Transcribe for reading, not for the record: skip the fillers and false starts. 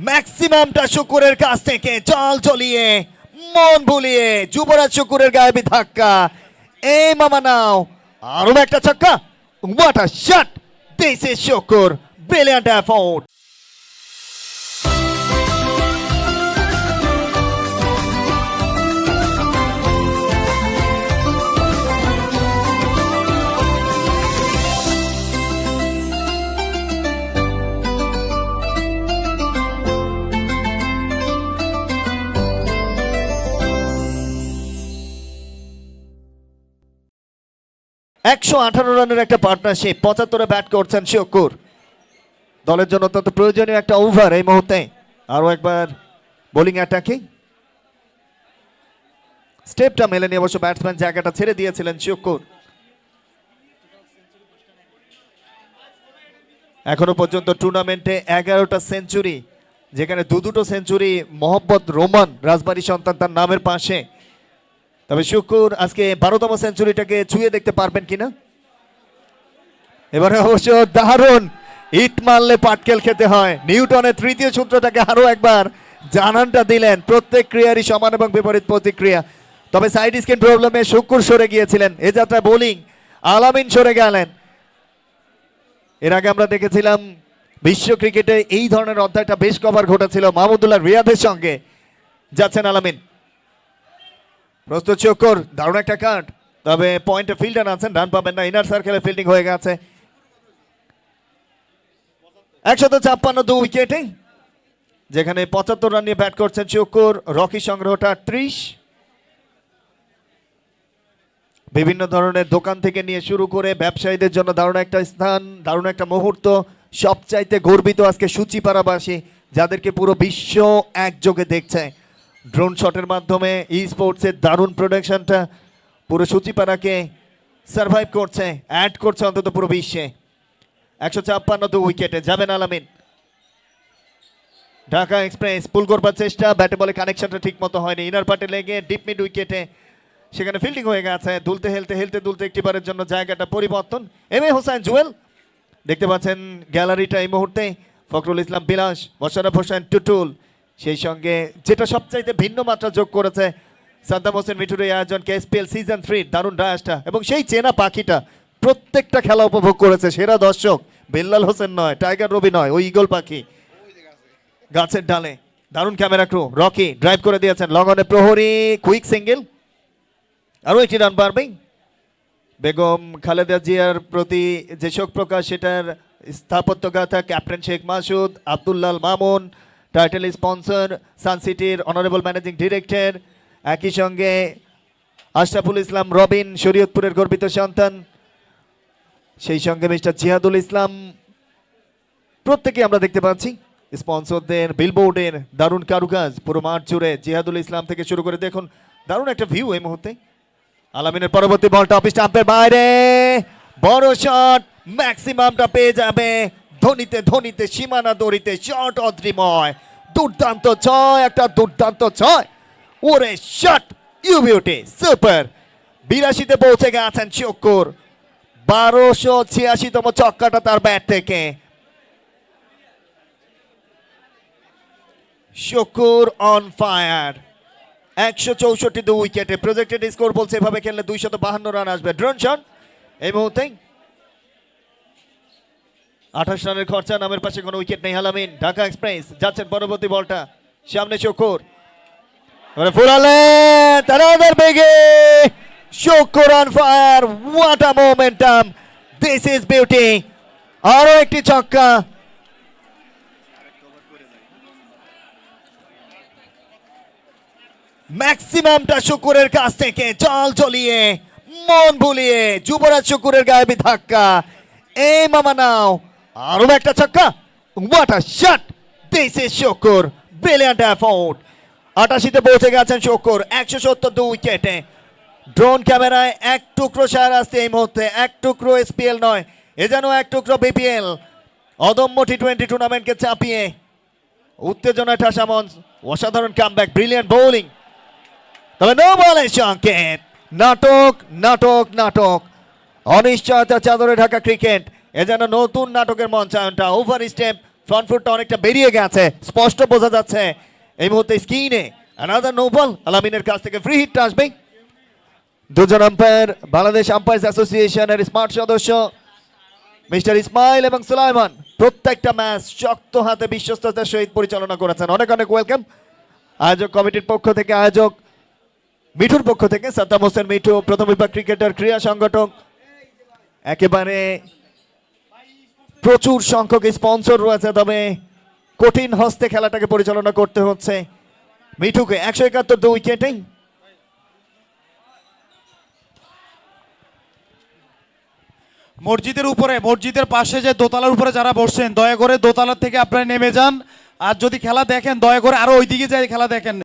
ম্যাক্সিমামটা শুকুরের কাছ থেকে জল চলিয়ে মন ভুলিয়ে যুবরাজ শুকুরের গায়ে ধাক্কা। এই মামা নাও আরো একটা ছক্কা। What a shot! This is Shukur, brilliant effort. একশো 18 রানের একটা পার্টনারশিপ, 75-এ ব্যাট করছেন শুকুর। দলের জন্য অত্যন্ত প্রয়োজনীয় একটা ওভার এই মুহূর্তে। আরো একবার বোলিং অ্যাটাকে স্টেপটা মেলেনি, অবশ্য ব্যাটসম্যান জায়গাটা ছেড়ে দিয়েছিলেন শুকুর। এখনো পর্যন্ত টুর্নামেন্টে 11টা সেঞ্চুরি, যেখানে দুটো সেঞ্চুরি মোহাম্মদ রোমান রাজবাড়ী সন্তান তার নামের পাশে। তবে শুকুর আজকে 12তম সেঞ্চুরিটাকে ছুঁয়ে দেখতে পারবেন কিনা। এবারে অবশ্য দারুণ, ইট মারলে পাটকেল খেতে হয়, নিউটনের তৃতীয় সূত্রটাকে আরো একবার জানানটা দিলেন। প্রত্যেক ক্রিয়ারই সমান এবং বিপরীত প্রতিক্রিয়া। তবে সাইড স্কিন প্রবলেমে শুকুর সরে গিয়েছিলেন, এ যাত্রায় বোলিং আলামিন সরে গেলেন। এর আগে আমরা দেখেছিলাম বিশ্ব ক্রিকেটে এই ধরনের অধ্যায়টা বেশ কভার ঘটেছিল মাহমুদুল্লাহ রিয়াদের সঙ্গে। যাচ্ছেন আলামিন, প্রস্তুত শুকুর, দারুণ একটা কাট। তবে পয়েন্টে ফিল্ডার আছেন, রান পাবেন না, ইনার সার্কেলে ফিল্ডিং হয়ে গেছে। 156 উইকেটে, যেখানে 75 রান নিয়ে ব্যাট করছেন শুকুর। রকি সংগ্রহটা 38। বিভিন্ন ধরনের দোকান থেকে নিয়ে শুরু করে ব্যবসায়ীদের জন্য দারুণ একটা স্থান, দারুণ একটা মুহূর্ত। সবচাইতে গর্বিত আজকে সূচিপাড়াবাসী, যাদেরকে পুরো বিশ্ব একযোগে দেখছে। ড্রোন শটের মাধ্যমে ই স্পোর্টসের দারুণ প্রোডাকশনটা পুরো সূচিপাড়াকে সার্ভাইভ করছে, অ্যাড করছে অন্তত পুরো বিশ্বে। 156 উইকেটে যাবেন আলামিন। ঢাকা এক্সপ্রেস পুল করবার চেষ্টা, ব্যাটে বলে কানেকশনটা ঠিক মতো হয়নি, ইনার পার্টে লেগে ডিপ মিড উইকেটে সেখানে ফিল্ডিং হয়ে গেছে। দুলতে হেলতে একটিবারের জন্য জায়গাটা পরিবর্তন। এম এ হোসেন জুয়েল দেখতে পাচ্ছেন গ্যালারিটা এই মুহূর্তে। ফখরুল ইসলাম বিলাস, মোশাররফ হোসেন টুটুল, সেই সঙ্গে যেটা সবচাইতে ভিন্ন মাত্রা যোগ করেছে সাদ্দাম হোসেন মিঠুর এই আয়োজনকে, এসপিএল সিজন 3 দারুণ ডায়াসটা, এবং সেই চেনা পাখিটা প্রত্যেকটা খেলা উপভোগ করেছে। সেরা দর্শক বিল্লাল হোসেন নয়, টাইগার রবি নয়, ওই ঈগল পাখি গাছের ডালে। দারুণ ক্যামেরা ক্রু, রকি ড্রাইভ করে দিয়েছেন লগনে, প্রহরী কুইক সিঙ্গেল। আরও একটি রান পারবে। বেগম খালেদা জিয়ার প্রতি যে শোক প্রকাশ, সেটার স্থাপত্যগাথা captain Sheikh Masud, Abdullah Al Mamun, title sponsor সানসিটির অনারেবল ম্যানেজিং ডিরেক্টর, একই সঙ্গে আশরাফুল ইসলাম রবিন, শরীয়তপুরের গর্বিত সন্তান, সেই সঙ্গে মিস্টার জিহাদুল ইসলাম। প্রত্যেকে আমরা দেখতে পাচ্ছি স্পন্সরদের বিলবোর্ডের দারুণ কারুকাজ পুরো মাঠ জুড়ে। জিহাদুল ইসলাম থেকে শুরু করে দেখুন দারুণ একটা ভিউ এই মুহূর্তে। আলামিনের পরবর্তী বলটা অফ স্টাম্পের বাইরে, বড় শট, ম্যাক্সিমামটা পেয়ে যাবে। ধোনিতে সীমানা দড়িতে শট অদ্রিময়, দুর্দান্ত ছয়, একটা দুর্দান্ত ছয়। ওরে শট, ইউ বিউটি, সুপার। 82-তে পৌঁছে গেছেন শুকুর। 1286তম ছক্কাটা তার ব্যাট থেকে। শুকুর অন ফায়ার। 164 উইকেটে, প্রজেক্টেড স্কোর বলছে এভাবে খেললে 252 রান আসবে। ড্রোন শট এই মুহূর্তে 28 রানের খরচা, নামের পাশে কোনো উইকেট নেই। আলামিন, ঢাকা এক্সপ্রেস যাচ্ছেন পরবর্তী বলটা, সামনে শুকুর, ফুরালে তারাদের বেগে Shukur on fire. What a momentum, this is beauty. আরো একটি ছক্কা। ম্যাক্সিমামটা শুকুরের কাছ থেকে জল চলিয়ে মন ভুলিয়ে যুবরাজ শুকুরের গায়ে ধাক্কা। এই মামা নাও আরো একটা ছক্কা। What a shot, this is Shukur, brilliant effort. 88-তে পৌঁছে গেছেন শুকুর 172 উইকেটে। ড্রোন ক্যামেরায় এক টুকরো সার আসতে এই মুহূর্তে, এক টুকরো এসপিএল নয়, এ যেন এক টুকরো বিপিএল। অদম্য টি20 টুর্নামেন্টকে চাপিয়ে উত্তেজনায় ঠাসা মঞ্চ, অসাধারণ কামব্যাক, ব্রিলিয়ান্ট বোলিং। তবে নো বলের সংকেত, নাটক। অনিশ্চয়তা চাদরে ঢাকা ক্রিকেট, এ যেন নতুন নাটকের মঞ্চায়নটা। ওভার স্টেপ ফ্রন্ট ফুটটা অনেকটা বেরিয়ে গেছে, স্পষ্ট বোঝা যাচ্ছে। এই মুহূর্তে স্ক্রিনে অ্যানাদার নো বল, আলামিনের কাছ থেকে ফ্রি হিট আসবে। দুজন আম্পায়ার বাংলাদেশ আম্পায়ার্স অ্যাসোসিয়েশনের স্মার্ট সদস্য মিস্টার ইসমাইল এবং সুলাইমান প্রত্যেকটা ম্যাচ শক্ত হাতে বিশ্বস্ততার সহিত পরিচালনা করেছেন। অনেক অনেক ওয়েলকাম। আয়োজক কমিটির পক্ষ থেকে, আয়োজক মিঠুর পক্ষ থেকে সাদ্দাম হোসেন মিঠু, প্রথম বিভাগ ক্রিকেটার ক্রীড়া সংগঠক, একেবারে প্রচুর সংখ্যক স্পন্সর রয়েছে, তবে কঠিন হস্তে খেলাটাকে পরিচালনা করতে হচ্ছে মিঠুকে। 171 উইকেটেই মসজিদের উপরে, মসজিদের পাশে যে দোতলার উপরে যারা বসছেন, দয়া করে দোতলার থেকে আপনারা নেমে যান। আর যদি খেলা দেখেন, দয়া করে আরো ওইদিকে যাই খেলা দেখেন।